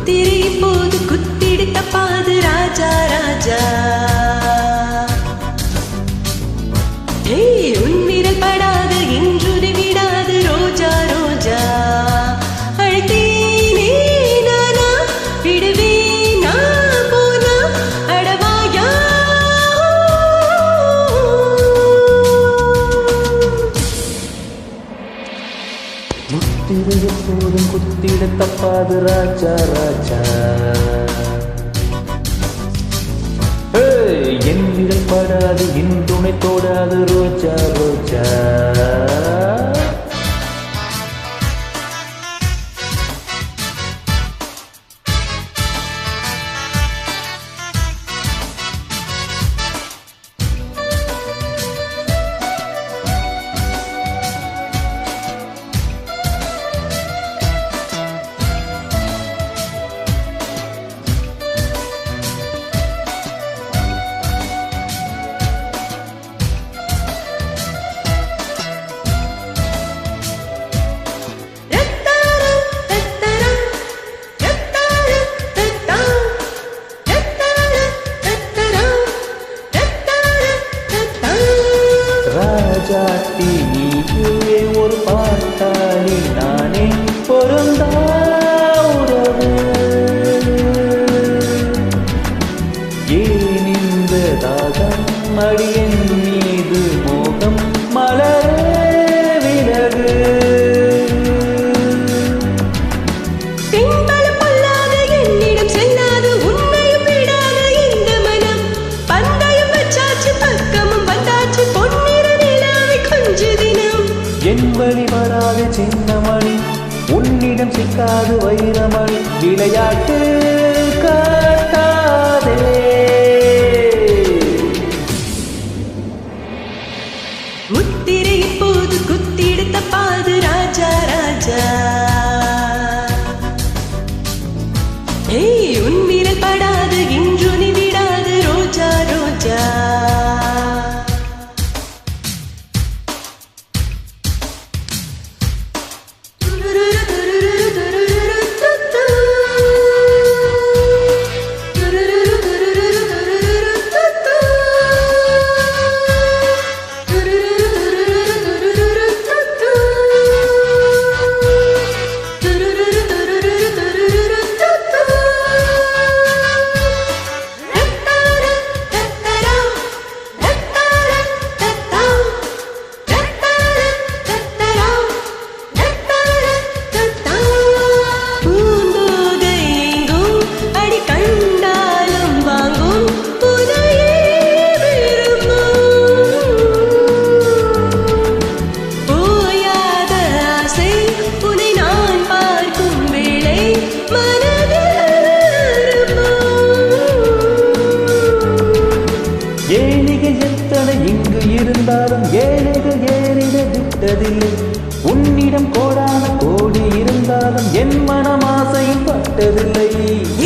முத்திரை போது குத்திடுத்த பாது ராஜா ராஜா உன் விரல் படாது என்றுரை விடாது ரோஜா ரோஜா அழைத்தேனே நானா விடுவேனா போனா அடவாயா முத்திரை எப்போதும் குத்திட தப்பாது ராஜா ராஜா என் விரல் படாது என் துணை தோடாது ரோஜா ரோஜா ராஜாத்தி நீயே ஒரு பாட்டாளி நானே பொருந்தா உறவு ஏன் இந்த தாகம் அடியன் மீது மோகம் மலரே விலகு என் வழிபடாத சின்னமணி உன்னிடம் சிக்காது வைரமணி விளையாட்டு காட்டாதே முத்திரை போது குத்திடுத்த பாது ராஜா ராஜா உன் விரல் படாது என்றுனை விடாது ரோஜா ரோஜா ஏழைகள் எத்தனை இங்கு இருந்தாலும் ஏழைகள் ஏறிட விட்டதில்லை உன்னிடம் கோடான கோடி இருந்தாலும் என் மனம் ஆசையும் பட்டதில்லை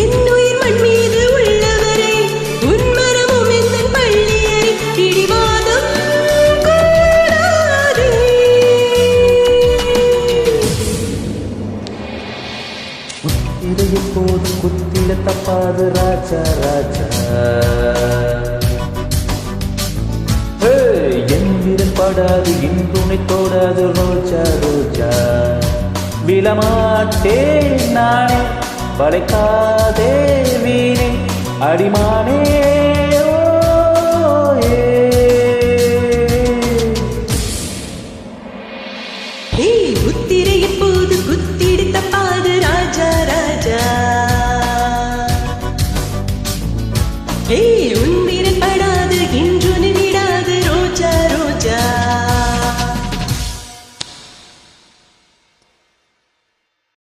என்னுயிர் மண் மீது உள்ளவரை உன் மனமும் எந்த பள்ளியறை பிடிவாதம் கூடாதே முத்திரை எப்போதும் குத்திட தப்பாது ராஜா ராஜா என் விரல் படாது என் துணை தோடாது ரோஜா ரோஜா விழமாட்டே நானே வளைக்காதே வீணே அடிமானே